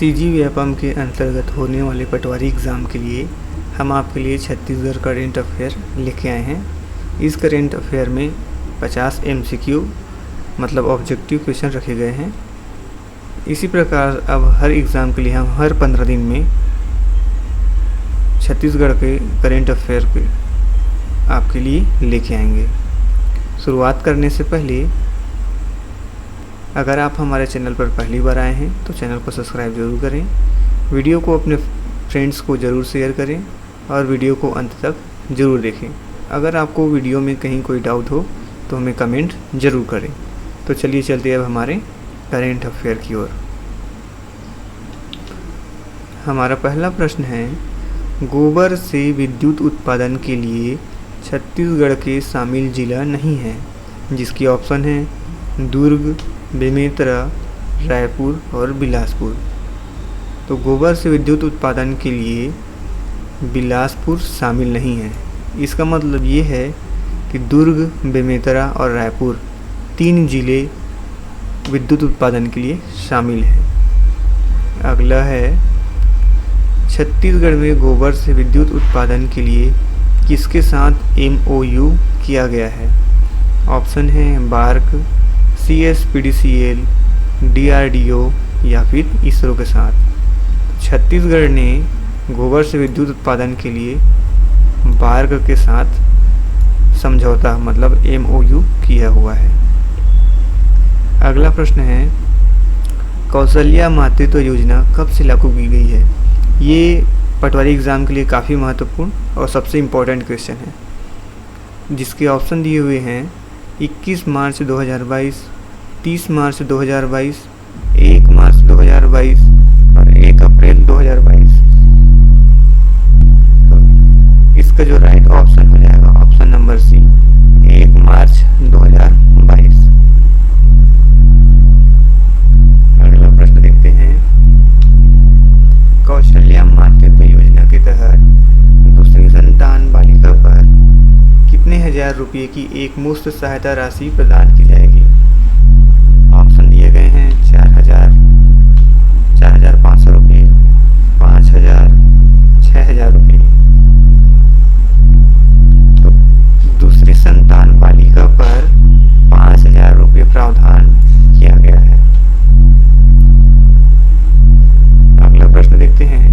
CG Vyapam के अंतर्गत होने वाले पटवारी एग्ज़ाम के लिए हम आपके लिए छत्तीसगढ़ करेंट अफेयर लेके आए हैं। इस करेंट अफेयर में 50 MCQ मतलब ऑब्जेक्टिव क्वेश्चन रखे गए हैं। इसी प्रकार अब हर एग्ज़ाम के लिए हम हर 15 दिन में छत्तीसगढ़ के करेंट अफेयर पे आपके लिए लेके आएंगे। शुरुआत करने से पहले अगर आप हमारे चैनल पर पहली बार आए हैं तो चैनल को सब्सक्राइब ज़रूर करें, वीडियो को अपने फ्रेंड्स को ज़रूर शेयर करें और वीडियो को अंत तक ज़रूर देखें। अगर आपको वीडियो में कहीं कोई डाउट हो तो हमें कमेंट ज़रूर करें। तो चलिए चलते हैं अब हमारे करेंट अफेयर की ओर। हमारा पहला प्रश्न है, गोबर से विद्युत उत्पादन के लिए छत्तीसगढ़ के शामिल जिला नहीं है, जिसकी ऑप्शन है दुर्ग, बेमेतरा, रायपुर और बिलासपुर। तो गोबर से विद्युत उत्पादन के लिए बिलासपुर शामिल नहीं है। इसका मतलब ये है कि दुर्ग, बेमेतरा और रायपुर 3 जिले विद्युत उत्पादन के लिए शामिल हैं। अगला है, छत्तीसगढ़ में गोबर से विद्युत उत्पादन के लिए किसके साथ MOU किया गया है? ऑप्शन है बार्क, CSPDCL, DRDO या फिर इसरो के साथ। छत्तीसगढ़ ने गोबर से विद्युत उत्पादन के लिए बार्क के साथ समझौता मतलब MOU किया हुआ है। अगला प्रश्न है, कौशल्या मातृत्व योजना कब से लागू की गई है? ये पटवारी एग्ज़ाम के लिए काफ़ी महत्वपूर्ण और सबसे इम्पोर्टेंट क्वेश्चन है, जिसके ऑप्शन दिए हुए हैं 21 मार्च 2022, 30 मार्च 2022, 1 मार्च 2022 और 1 अप्रैल 2022। तो इसका जो राइट ऑप्शन हो जाएगा ऑप्शन नंबर सी, 1 मार्च 2022। अगला प्रश्न देखते हैं, कौशल्या मातृत्व योजना के तहत दूसरी संतान बालिका पर कितने हजार रुपये की एक मुफ्त सहायता राशि प्रदान की जाएगी? ऑप्शन दिए गए हैं 4,000, 4,500 रुपये, 5,000, 6,000 रुपये। तो दूसरी संतान बालिका पर 5,000 रुपये प्रावधान किया गया है। अगला प्रश्न देखते हैं,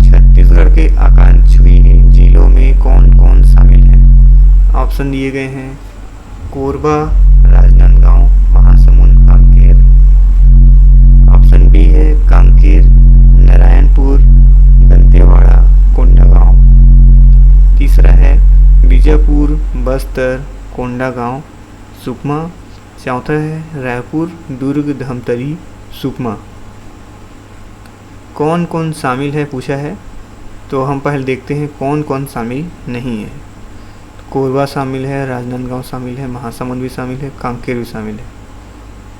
छत्तीसगढ़ के आकांक्षी जिलों में कौन कौन शामिल है? ऑप्शन दिए गए हैं कोरबा, राजनांदगांव, महासमुंद, कांकेर। ऑप्शन बी है कांकेर, नारायणपुर, दंतेवाड़ा, कोंडागांव। तीसरा है बीजापुर, बस्तर, कोंडागांव, सुकमा। चौथा है रायपुर, दुर्ग, धमतरी, सुकमा। कौन कौन शामिल है पूछा है, तो हम पहले देखते हैं कौन कौन शामिल नहीं है। कोरबा शामिल है, राजनांदगांव शामिल है, महासमुंद भी शामिल है, कांकेर भी शामिल है,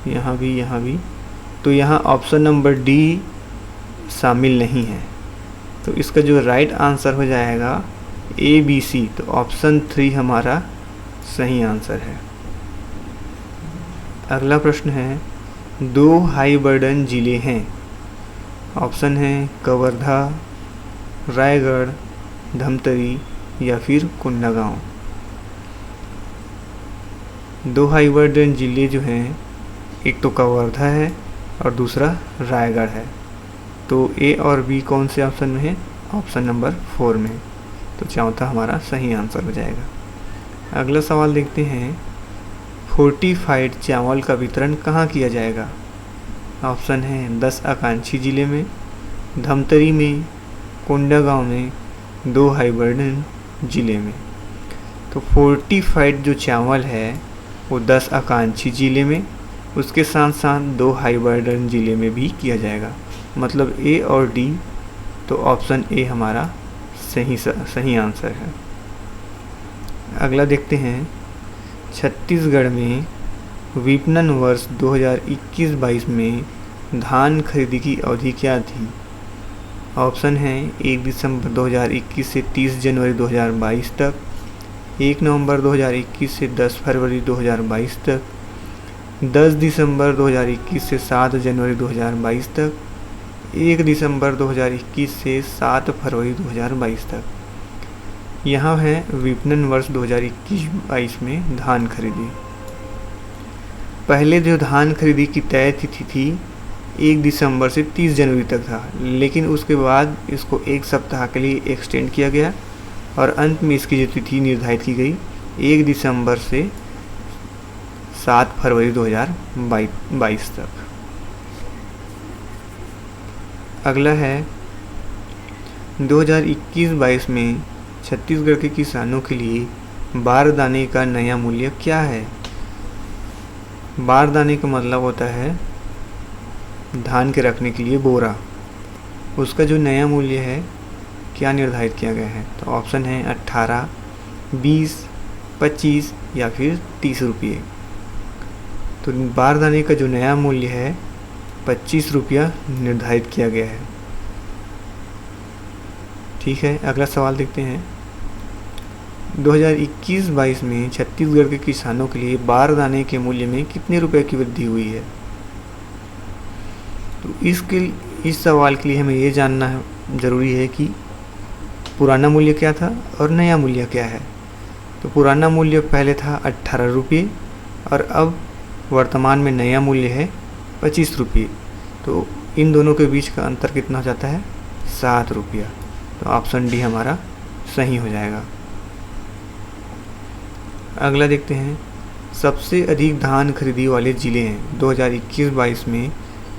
यहाँ भी। तो यहाँ ऑप्शन नंबर डी शामिल नहीं है। तो इसका जो राइट आंसर हो जाएगा ABC। तो ऑप्शन 3 हमारा सही आंसर है। अगला प्रश्न है, 2 हाई बर्डन जिले हैं। ऑप्शन है कवर्धा, रायगढ़, धमतरी या फिर कोंडागांव। 2 हाई बर्डन जिले जो हैं, एक तो कवर्धा है और दूसरा रायगढ़ है। तो A और B कौन से ऑप्शन में है? ऑप्शन नंबर 4 में। तो चौथा हमारा सही आंसर हो जाएगा। अगला सवाल देखते हैं, फोर्टिफाइड चावल का वितरण कहाँ किया जाएगा? ऑप्शन है 10 आकांक्षी जिले में, धमतरी में, कोंडागांव में, 2 हाई बर्डन जिले में। तो फोर्टिफाइड जो चावल है वो 10 आकांक्षी जिले में, उसके साथ साथ 2 हाई बर्डन जिले में भी किया जाएगा। मतलब A और D। तो ऑप्शन A हमारा सही आंसर है। अगला देखते हैं, छत्तीसगढ़ में विपणन वर्ष 2021-22 में धान खरीदी की अवधि क्या थी? ऑप्शन है 1 दिसंबर 2021 से 30 जनवरी 2022 तक, 1 नवंबर 2021 से 10 फरवरी 2022 तक, 10 दिसंबर 2021 से 7 जनवरी 2022 तक, 1 दिसंबर 2021 से 7 फरवरी 2022 तक। यहाँ है विपणन वर्ष 2021-22 में धान खरीदी। पहले जो धान खरीदी की तय तिथि थी 1 दिसंबर से 30 जनवरी तक था, लेकिन उसके बाद इसको एक सप्ताह के लिए एक्सटेंड किया गया और अंत में इसकी जो तिथि निर्धारित की गई 1 दिसंबर से 7 फरवरी 2022 तक। अगला है 2021-22 में छत्तीसगढ़ के किसानों के लिए बारदाने का नया मूल्य क्या है। बारदाने का मतलब होता है धान के रखने के लिए बोरा। उसका जो नया मूल्य है क्या निर्धारित किया गया है, तो ऑप्शन है 18, 20, 25 या फिर 30 रुपये। तो बारदाने का जो नया मूल्य है 25 रुपया निर्धारित किया गया है। ठीक है, अगला सवाल देखते हैं। 2021-22 में छत्तीसगढ़ के किसानों के लिए बारदाने के मूल्य में कितने रुपए की वृद्धि हुई है। तो इस सवाल के लिए हमें ये जानना ज़रूरी है कि पुराना मूल्य क्या था और नया मूल्य क्या है। तो पुराना मूल्य पहले था 18 रुपये और अब वर्तमान में नया मूल्य है 25 रुपये। तो इन दोनों के बीच का अंतर कितना हो जाता है, 7 रुपया। तो ऑप्शन डी हमारा सही हो जाएगा। अगला देखते हैं, सबसे अधिक धान खरीदी वाले ज़िले हैं। 2021-22 में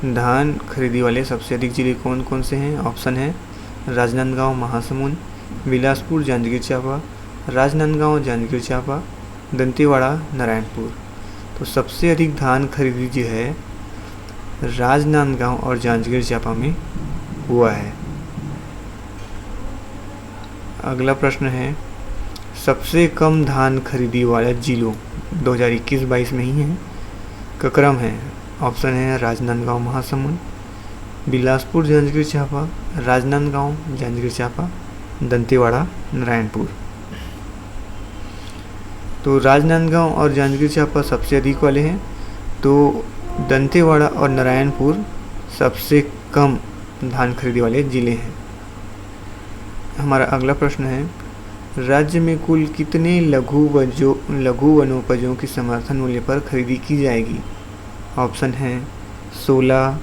धान खरीदी वाले सबसे अधिक ज़िले कौन कौन से हैं। ऑप्शन है राजनांदगांव, महासमुंद, बिलासपुर, जांजगीर चांपा, राजनांदगांव, जांजगीर चांपा, दंतेवाड़ा, नारायणपुर। तो सबसे अधिक धान खरीदी जो है राजनांदगांव और जांजगीर चांपा में हुआ है। अगला प्रश्न है, सबसे कम धान खरीदी वाला जिलों 2021-22 में ही है का क्रम है। ऑप्शन है राजनांदगांव, महासमुंद, बिलासपुर, जांजगीर चांपा, राजनांदगांव, जांजगीर चांपा, दंतेवाड़ा, नारायणपुर। तो राजनांदगांव और जांजगीर चांपा सबसे अधिक वाले हैं, तो दंतेवाड़ा और नारायणपुर सबसे कम धान खरीदी वाले ज़िले हैं। हमारा अगला प्रश्न है, राज्य में कुल कितने लघु वनोपजों की समर्थन मूल्य पर खरीदी की जाएगी। ऑप्शन है 16,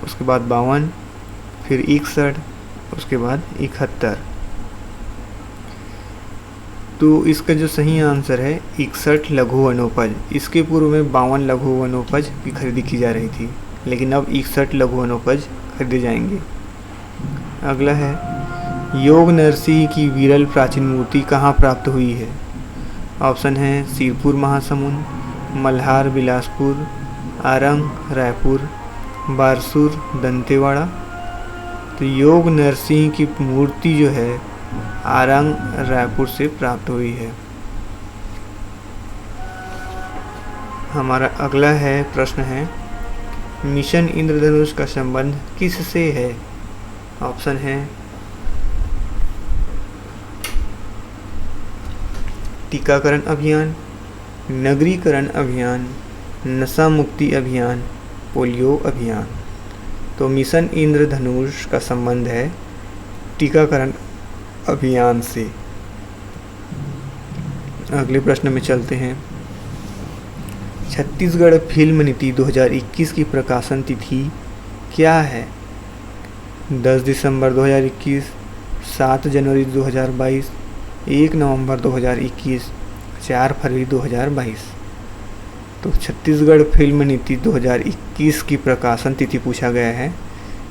उसके बाद 52, फिर 61, उसके बाद 71। तो इसका जो सही आंसर है 61 लघु वनोपज। इसके पूर्व में 52 लघु वनोपज की खरीदी की जा रही थी, लेकिन अब 61 लघु वनोपज खरीदे जाएंगे। अगला है, योग नरसिंह की विरल प्राचीन मूर्ति कहाँ प्राप्त हुई है। ऑप्शन है सिरपुर, महासमुंद, मल्हार, बिलासपुर, आरंग, रायपुर, बारसूर, दंतेवाड़ा। तो योग नरसिंह की मूर्ति जो है आरंग, रायपुर से प्राप्त हुई है। हमारा अगला प्रश्न है, मिशन इंद्रधनुष का संबंध किससे है। ऑप्शन है टीकाकरण अभियान, नगरीकरण अभियान, नशा मुक्ति अभियान, पोलियो अभियान। तो मिशन इंद्रधनुष का संबंध है टीकाकरण अभियान से। अगले प्रश्न में चलते हैं, छत्तीसगढ़ फिल्म नीति 2021 की प्रकाशन तिथि क्या है। 10 दिसंबर 2021, 7 जनवरी 2022, 1 नवंबर 2021, 4 फरवरी 2022। तो छत्तीसगढ़ फिल्म नीति 2021 की प्रकाशन तिथि पूछा गया है।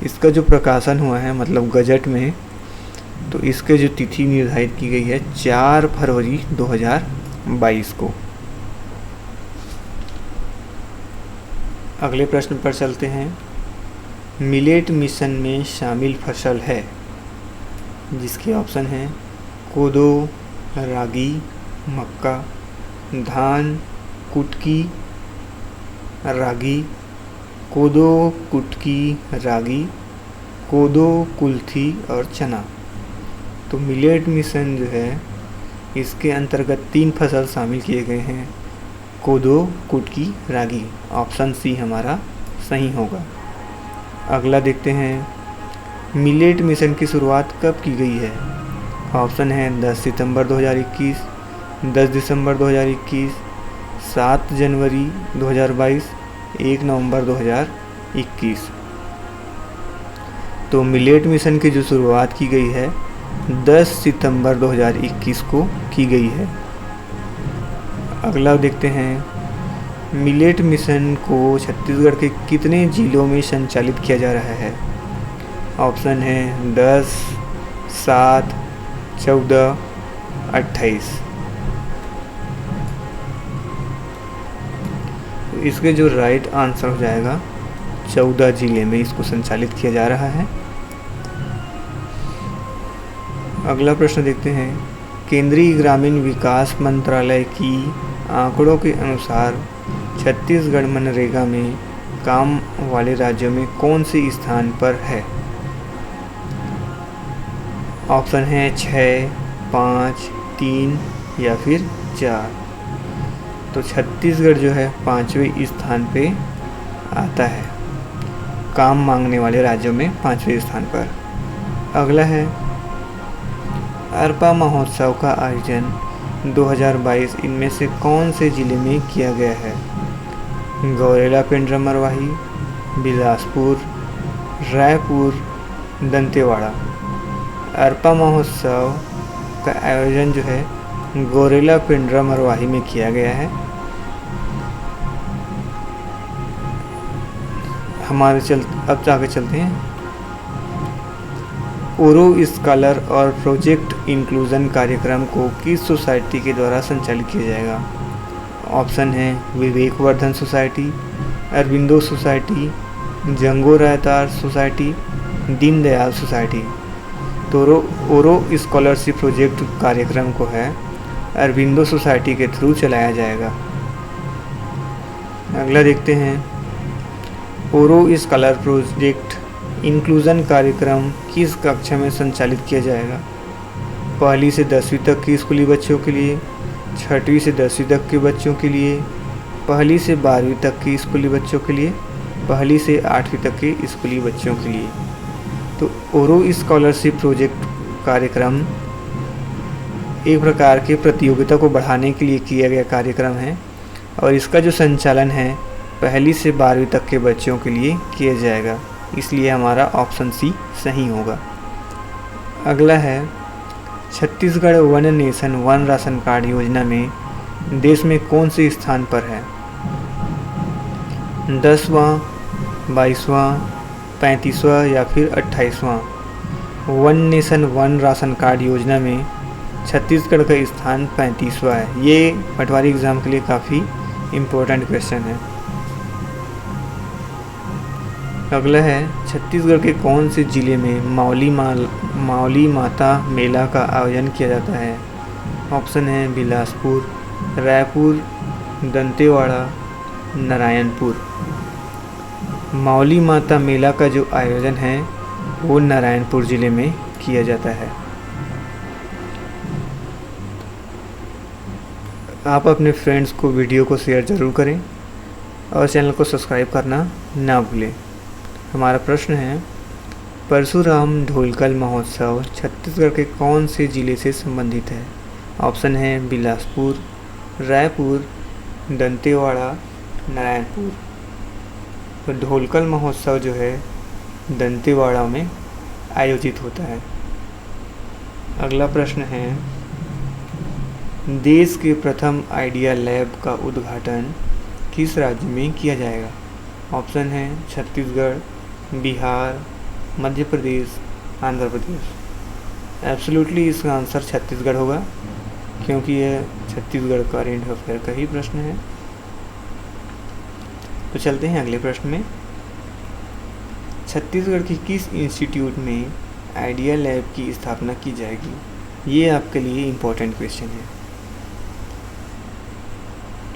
इसका जो प्रकाशन हुआ है मतलब गजट में, तो इसके जो तिथि निर्धारित की गई है 4 फरवरी 2022 को। अगले प्रश्न पर चलते हैं, मिलेट मिशन में शामिल फसल है, जिसके ऑप्शन हैं कोदो, रागी, मक्का, धान, कुटकी, रागी, कोदो, कुटकी, रागी, कोदो, कुल्थी और चना। तो मिलेट मिशन जो है इसके अंतर्गत 3 फसल शामिल किए गए हैं, कोदो, कुटकी, रागी। ऑप्शन सी हमारा सही होगा। अगला देखते हैं, मिलेट मिशन की शुरुआत कब की गई है? ऑप्शन है 10 सितंबर 2021, 10 दिसंबर 2021, 7 जनवरी 2022, 1 नवंबर 2021। तो मिलेट मिशन की जो शुरुआत की गई है 10 सितंबर 2021 को की गई है। अगला देखते हैं, मिलेट मिशन को छत्तीसगढ़ के कितने जिलों में संचालित किया जा रहा है? ऑप्शन है 10, 7, 14, 28। तो इसके जो राइट आंसर हो जाएगा 14 जिले में इसको संचालित किया जा रहा है। अगला प्रश्न देखते हैं, केंद्रीय ग्रामीण विकास मंत्रालय की आंकड़ों के अनुसार छत्तीसगढ़ मनरेगा में काम वाले राज्यों में कौन से स्थान पर है? ऑप्शन है 6, 5, 3 या फिर 4। तो छत्तीसगढ़ जो है 5वें स्थान पे आता है, काम मांगने वाले राज्यों में 5वें स्थान पर। अगला है, अरपा महोत्सव का आयोजन 2022 इनमें से कौन से जिले में किया गया है? गौरेला पेंड्रा मरवाही, बिलासपुर, रायपुर, दंतेवाड़ा। अरपा महोत्सव का आयोजन जो है गौरेला पेंड्रा मरवाही में किया गया है। अब आगे चलते हैं, ओरो स्कॉलर और प्रोजेक्ट इंक्लूजन कार्यक्रम को किस सोसाइटी के द्वारा संचालित किया जाएगा? ऑप्शन है विवेकवर्धन सोसाइटी, अरविंदो सोसाइटी, जंगो रायतार सोसाइटी, दीनदयाल सोसाइटी। तो ओरो स्कॉलरशिप प्रोजेक्ट कार्यक्रम को है अरविंदो सोसाइटी के थ्रू चलाया जाएगा। अगला देखते हैं, ओरो स्कॉलर प्रोजेक्ट इंक्लूजन कार्यक्रम किस कक्षा में संचालित किया जाएगा? 1ली से 10वीं तक के स्कूली बच्चों के लिए, 6वीं से 10वीं तक के बच्चों के लिए, 1ली से 12वीं तक के स्कूली बच्चों के लिए, 1ली से 8वीं तक के स्कूली बच्चों के लिए। तो ओरो स्कॉलरशिप प्रोजेक्ट कार्यक्रम एक प्रकार के प्रतियोगिता को बढ़ाने के लिए किया गया कार्यक्रम है और इसका जो संचालन है 1ली से 12वीं तक के बच्चों के लिए किया जाएगा, इसलिए हमारा ऑप्शन सी सही होगा। अगला है, Chhattisgarh one nation one ration card योजना में देश में कौन से स्थान पर है? 10वां, 22वां, 35वां या फिर 28वां? One nation one ration card योजना में छत्तीसगढ़ का स्थान 35वां है। ये पटवारी एग्ज़ाम के लिए काफ़ी इम्पोर्टेंट क्वेश्चन है। अगला है, छत्तीसगढ़ के कौन से ज़िले में मावली माता मेला का आयोजन किया जाता है? ऑप्शन है बिलासपुर, रायपुर, दंतेवाड़ा, नारायणपुर। मावली माता मेला का जो आयोजन है वो नारायणपुर ज़िले में किया जाता है। आप अपने फ्रेंड्स को वीडियो को शेयर ज़रूर करें और चैनल को सब्सक्राइब करना ना भूलें। हमारा प्रश्न है, परशुराम ढोलकल महोत्सव छत्तीसगढ़ के कौन से ज़िले से संबंधित है? ऑप्शन है बिलासपुर, रायपुर, दंतेवाड़ा, नारायणपुर। तो ढोलकल महोत्सव जो है दंतेवाड़ा में आयोजित होता है। अगला प्रश्न है, देश के प्रथम आइडिया लैब का उद्घाटन किस राज्य में किया जाएगा? ऑप्शन है छत्तीसगढ़, बिहार, मध्य प्रदेश, आंध्र प्रदेश। एब्सोल्युटली इसका आंसर छत्तीसगढ़ होगा क्योंकि यह छत्तीसगढ़ का करेंट अफेयर का ही प्रश्न है। तो चलते हैं अगले प्रश्न में, छत्तीसगढ़ के किस इंस्टीट्यूट में आइडिया लैब की स्थापना की जाएगी? ये आपके लिए इम्पोर्टेंट क्वेश्चन है।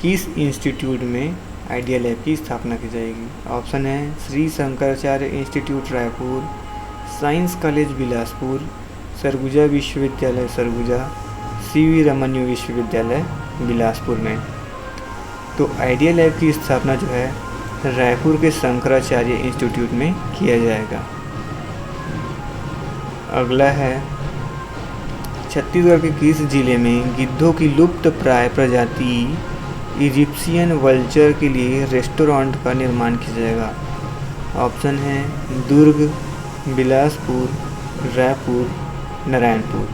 किस इंस्टीट्यूट में आइडिया लैब की स्थापना की जाएगी? ऑप्शन है Shri Shankaracharya institute Raipur, science college Bilaspur, Surguja विश्वविद्यालय सरगुजा, सीवी रमन विश्वविद्यालय बिलासपुर में। तो आइडिया लैब की स्थापना जो है रायपुर के शंकराचार्य इंस्टीट्यूट में किया जाएगा। अगला है, छत्तीसगढ़ के किस जिले में गिद्धों की लुप्त प्राय प्रजाति इजिप्शियन वल्चर के लिए रेस्टोरेंट का निर्माण किया जाएगा? ऑप्शन है दुर्ग, बिलासपुर, रायपुर, नारायणपुर।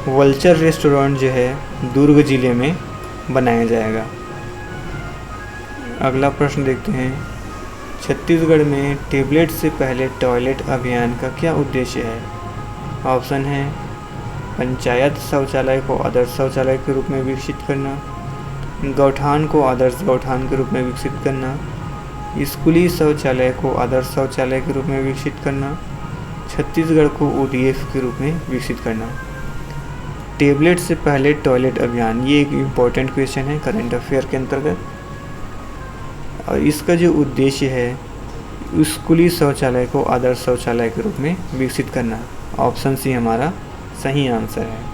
वल्चर रेस्टोरेंट जो है दुर्ग जिले में बनाया जाएगा। अगला प्रश्न देखते हैं, छत्तीसगढ़ में टेबलेट से पहले टॉयलेट अभियान का क्या उद्देश्य है? ऑप्शन है पंचायत शौचालय को आदर्श शौचालय के रूप में विकसित करना, गौठान को आदर्श गौठान के रूप में विकसित करना, स्कूली शौचालय को आदर्श शौचालय के रूप में विकसित करना, छत्तीसगढ़ को ODF के रूप में विकसित करना। टेबलेट से पहले टॉयलेट अभियान, ये एक इम्पॉर्टेंट क्वेश्चन है करंट अफेयर के अंतर्गत, और इसका जो उद्देश्य है स्कूली शौचालय को आदर्श शौचालय के रूप में विकसित करना। ऑप्शन सी हमारा सही आंसर है।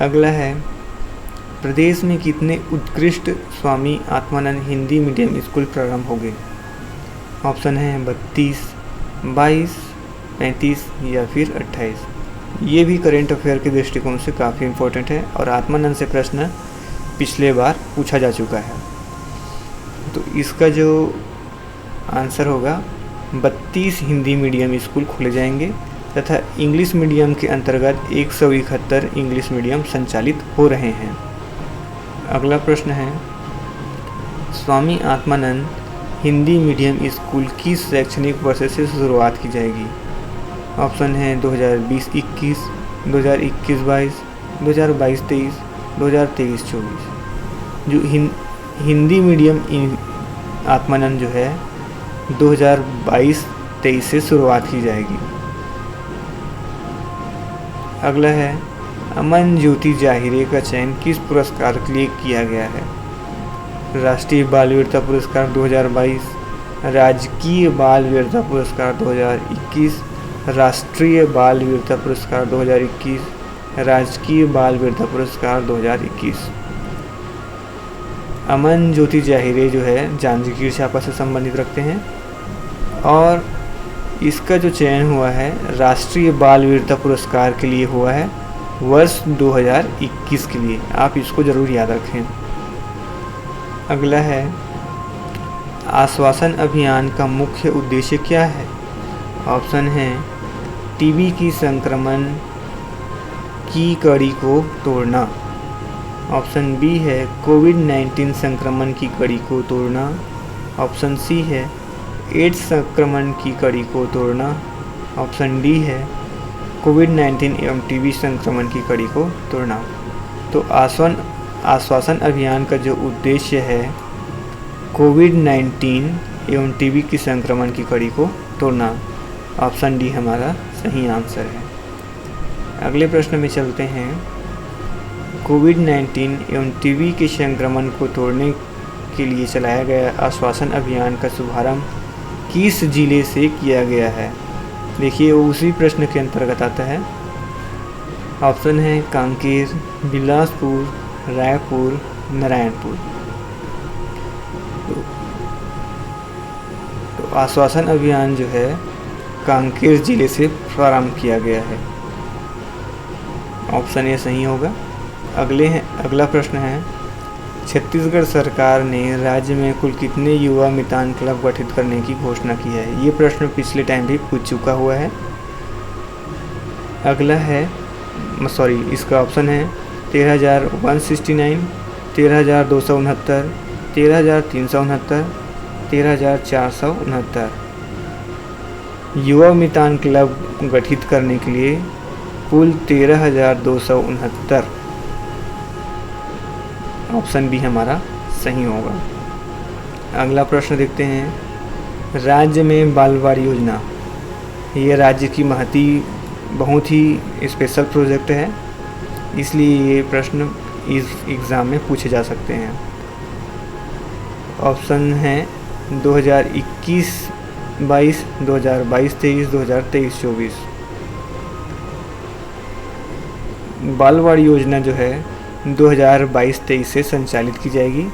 अगला है, प्रदेश में कितने उत्कृष्ट स्वामी आत्मानंद हिंदी मीडियम स्कूल प्रारंभ हो गए? ऑप्शन है 32, 22, 35 या फिर 28। ये भी करेंट अफेयर के दृष्टिकोण से काफ़ी इम्पोर्टेंट है और आत्मानंद से प्रश्न पिछले बार पूछा जा चुका है। तो इसका जो आंसर होगा 32 हिंदी मीडियम स्कूल खोले जाएंगे तथा इंग्लिश मीडियम के अंतर्गत 171 इंग्लिश मीडियम संचालित हो रहे हैं। अगला प्रश्न है, स्वामी आत्मानंद हिंदी मीडियम स्कूल किस शैक्षणिक वर्ष से शुरुआत की जाएगी? ऑप्शन है 2020-21, 2021-22, 2022-23, 2023-24। जो हिंदी मीडियम आत्मानंद जो है 2022-23 से शुरुआत की जाएगी। अगला है, अमन ज्योति जाहिरे का चयन किस पुरस्कार के लिए किया गया है? राष्ट्रीय बाल वीरता पुरस्कार 2022, राजकीय बाल वीरता पुरस्कार 2021, राष्ट्रीय बाल वीरता पुरस्कार 2021, राजकीय बाल वीरता पुरस्कार 2021। अमन ज्योति जाहिरे जो है जांजगीर चांपा से संबंधित रखते हैं और इसका जो चयन हुआ है राष्ट्रीय बाल वीरता पुरस्कार के लिए हुआ है वर्ष 2021 के लिए। आप इसको ज़रूर याद रखें। अगला है, आश्वासन अभियान का मुख्य उद्देश्य क्या है? ऑप्शन है टीबी की संक्रमण की कड़ी को तोड़ना। ऑप्शन बी है कोविड-19 संक्रमण की कड़ी को तोड़ना। ऑप्शन सी है एड्स संक्रमण की कड़ी को तोड़ना। ऑप्शन डी है कोविड-19 एवं टीबी संक्रमण की कड़ी को तोड़ना। तो आश्वासन अभियान का जो उद्देश्य है कोविड-19 एवं टीबी की संक्रमण की कड़ी को तोड़ना। ऑप्शन डी हमारा सही आंसर है। अगले प्रश्न में चलते हैं, कोविड-19 एवं टीबी के संक्रमण को तोड़ने के लिए चलाया गया आश्वासन अभियान का शुभारंभ किस जिले से किया गया है? देखिए वो उसी प्रश्न के अंतर्गत आता है। ऑप्शन है कांकेर, बिलासपुर, रायपुर, नारायणपुर। तो आश्वासन अभियान जो है कांकेर जिले से प्रारंभ किया गया है। ऑप्शन ए सही होगा। अगला प्रश्न है, छत्तीसगढ़ सरकार ने राज्य में कुल कितने युवा मितान क्लब गठित करने की घोषणा की है? ये प्रश्न पिछले टाइम भी पूछ चुका हुआ है। अगला है इसका ऑप्शन है 13,169, 13,269, 13,369, 13,469। युवा मितान क्लब गठित करने के लिए कुल 13,269। ऑप्शन बी हमारा सही होगा। अगला प्रश्न देखते हैं, राज्य में बालवाड़ी योजना, ये राज्य की बहुत ही स्पेशल प्रोजेक्ट है, इसलिए ये प्रश्न इस एग्ज़ाम में पूछे जा सकते हैं। ऑप्शन है 2021-22, 2022-23, 2023-24। बाल वाड़ी योजना जो है 2022-23 से संचालित की जाएगी।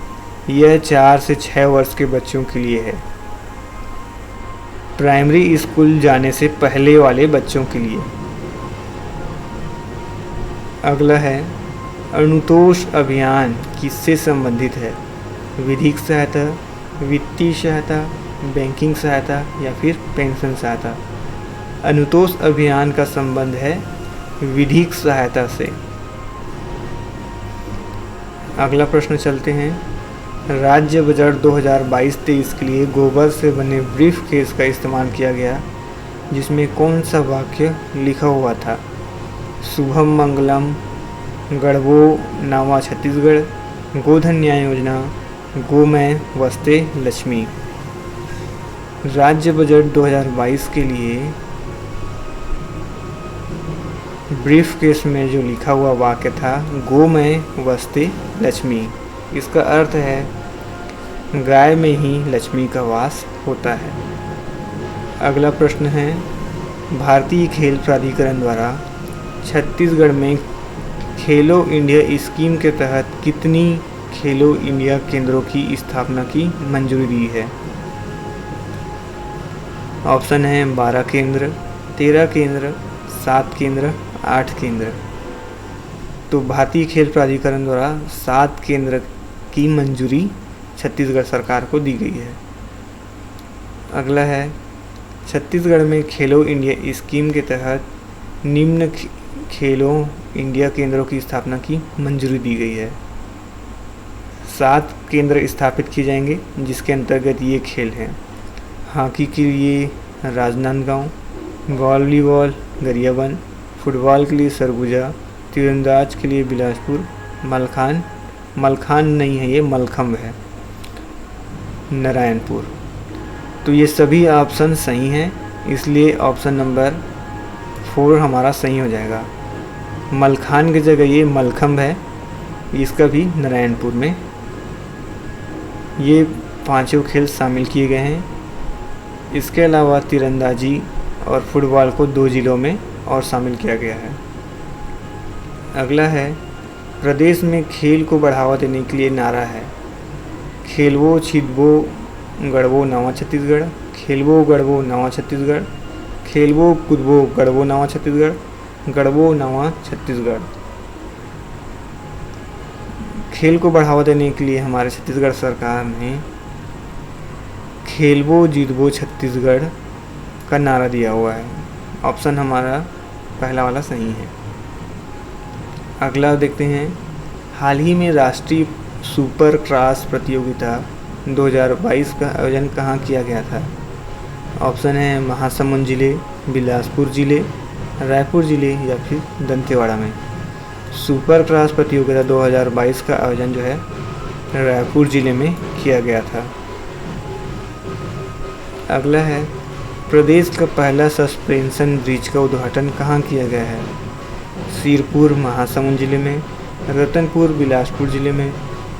यह 4 से 6 वर्ष के बच्चों के लिए है। प्राइमरी स्कूल जाने से पहले वाले बच्चों के लिए। अगला है अनुतोष अभियान किससे संबंधित है? विधिक सहायता, वित्तीय सहायता, बैंकिंग सहायता या फिर पेंशन सहायता। अनुतोष अभियान का संबंध है विधिक सहायता से। अगला प्रश्न चलते हैं। राज्य बजट 2022-23 के लिए गोबर से बने ब्रीफ केस का इस्तेमाल किया गया, जिसमें कौन सा वाक्य लिखा हुआ था? शुभम मंगलम, गढ़वो नावा छत्तीसगढ़, गोधन न्याय योजना, गोमय वस्ते लक्ष्मी। राज्य बजट 2022 के लिए ब्रीफ केस में जो लिखा हुआ वाक्य था गोमय वस्ते लक्ष्मी। इसका अर्थ है गाय में ही लक्ष्मी का वास होता है। अगला प्रश्न है भारतीय खेल प्राधिकरण द्वारा छत्तीसगढ़ में खेलो इंडिया स्कीम के तहत कितनी खेलो इंडिया केंद्रों की स्थापना की मंजूरी दी है? ऑप्शन है 12 केंद्र, 13 केंद्र, 7 केंद्र, 8 केंद्र। तो भारतीय खेल प्राधिकरण द्वारा 7 केंद्र की मंजूरी छत्तीसगढ़ सरकार को दी गई है। अगला है छत्तीसगढ़ में खेलो इंडिया स्कीम के तहत निम्न खेलो इंडिया केंद्रों की स्थापना की मंजूरी दी गई है। 7 केंद्र स्थापित किए जाएंगे, जिसके अंतर्गत ये खेल हैं। हॉकी के लिए राजनांदगांव, वॉलीबॉल गरियाबंद, फुटबॉल के लिए सरगुजा, तीरंदाज के लिए बिलासपुर, मलखान नहीं है, ये मलखम्ब है, नारायणपुर। तो ये सभी ऑप्शन सही हैं, इसलिए ऑप्शन नंबर 4 हमारा सही हो जाएगा। मलखान की जगह ये मलखम्ब है, इसका भी नारायणपुर में ये 5 खेल शामिल किए गए हैं। इसके अलावा तीरंदाजी और फुटबॉल को 2 जिलों में और शामिल किया गया है। अगला है प्रदेश में खेल को बढ़ावा देने के लिए नारा है खेलवो छिदबो गढ़वो नावा छत्तीसगढ़, खेलवो गढ़वो नावा छत्तीसगढ़, खेलवो कूदबो गढ़वो नावा छत्तीसगढ़, गढ़वो नावा छत्तीसगढ़। खेल को बढ़ावा देने के लिए हमारे छत्तीसगढ़ सरकार ने खेलवो जीतबो छत्तीसगढ़ का नारा दिया हुआ है। ऑप्शन हमारा पहला वाला सही है। अगला देखते हैं हाल ही में राष्ट्रीय सुपर क्रॉस प्रतियोगिता 2022 का आयोजन कहाँ किया गया था? ऑप्शन है महासमुंद जिले, बिलासपुर जिले, रायपुर जिले या फिर दंतेवाड़ा में। सुपर क्रॉस प्रतियोगिता 2022 का आयोजन जो है रायपुर जिले में किया गया था। अगला है प्रदेश का पहला सस्पेंशन ब्रिज का उद्घाटन कहाँ किया गया है? सिरपुर महासमुंद जिले में, रतनपुर बिलासपुर जिले में,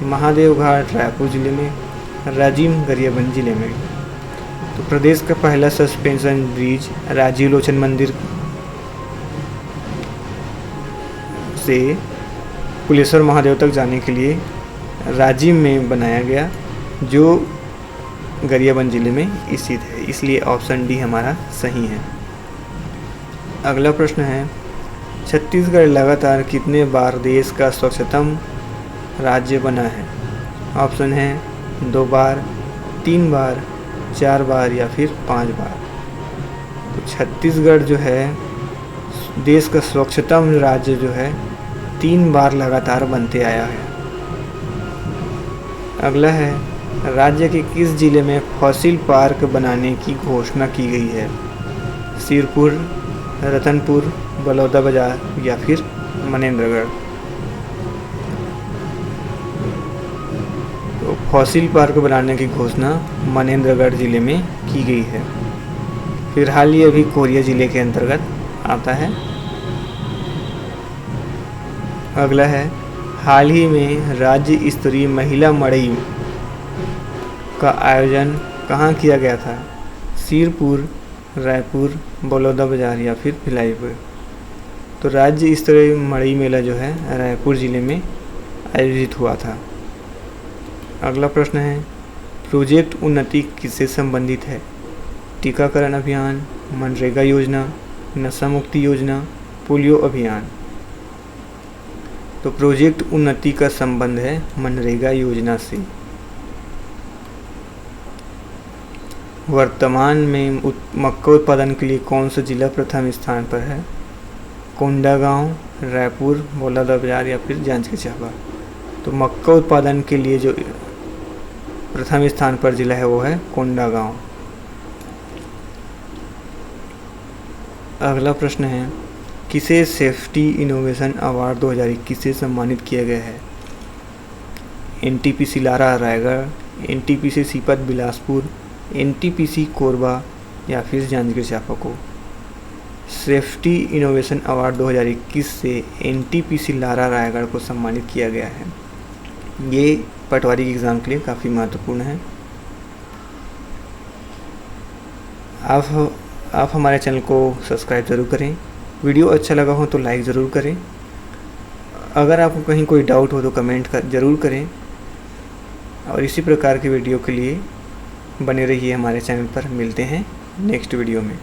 महादेव घाट रायपुर जिले में, राजिम गरियाबंद जिले में। तो प्रदेश का पहला सस्पेंशन ब्रिज राजीव लोचन मंदिर से कुलेश्वर महादेव तक जाने के लिए राजिम में बनाया गया, जो गरियाबंद जिले में स्थित है, इसलिए ऑप्शन डी हमारा सही है। अगला प्रश्न है छत्तीसगढ़ लगातार कितने बार देश का स्वच्छतम राज्य बना है? ऑप्शन है 2 बार, 3 बार, 4 बार या फिर 5 बार। तो छत्तीसगढ़ जो है देश का स्वच्छतम राज्य जो है 3 बार लगातार बनते आया है। अगला है राज्य के किस जिले में फॉसिल पार्क बनाने की घोषणा की गई है? सिरपुर, रतनपुर, बलौदाबाजार या फिर मनेंद्रगढ़। तो फॉसिल पार्क बनाने की घोषणा मनेंद्रगढ़ जिले में की गई है। फिलहाल ये अभी कोरिया जिले के अंतर्गत आता है। अगला है हाल ही में राज्य स्तरीय महिला मड़ई का आयोजन कहाँ किया गया था? सिरपुर, रायपुर, बलौदाबाजार या फिर भिलाईपुर। तो राज्य स्तरीय मड़ई मेला जो है रायपुर ज़िले में आयोजित हुआ था। अगला प्रश्न है, प्रोजेक्ट उन्नति किससे संबंधित है? टीकाकरण अभियान, मनरेगा योजना, नशा मुक्ति योजना, पोलियो अभियान। तो प्रोजेक्ट उन्नति का संबंध है मनरेगा योजना से। वर्तमान में मक्का उत्पादन के लिए कौन सा जिला प्रथम स्थान पर है? कोंडागांव, रायपुर, बौलतबाजार या फिर जांजगीर चांपा। तो मक्का उत्पादन के लिए जो प्रथम स्थान पर जिला है वो है कोंडागांव। अगला प्रश्न है, किसे सेफ्टी इनोवेशन अवार्ड 2021 से सम्मानित किया गया है? NTPC Lara Raigarh, NTPC Sipat Bilaspur, NTPC Korba या फिर जांजगीर चांपा को। सेफ्टी इनोवेशन अवार्ड 2021 से एनटीपीसी लारा रायगढ़ को सम्मानित किया गया है। ये पटवारी एग्ज़ाम के लिए काफ़ी महत्वपूर्ण है। आप हमारे चैनल को सब्सक्राइब ज़रूर करें। वीडियो अच्छा लगा हो तो लाइक ज़रूर करें। अगर आपको कहीं कोई डाउट हो तो कमेंट ज़रूर करें। और इसी प्रकार के वीडियो के लिए बने रहिए हमारे चैनल पर। मिलते हैं नेक्स्ट वीडियो में।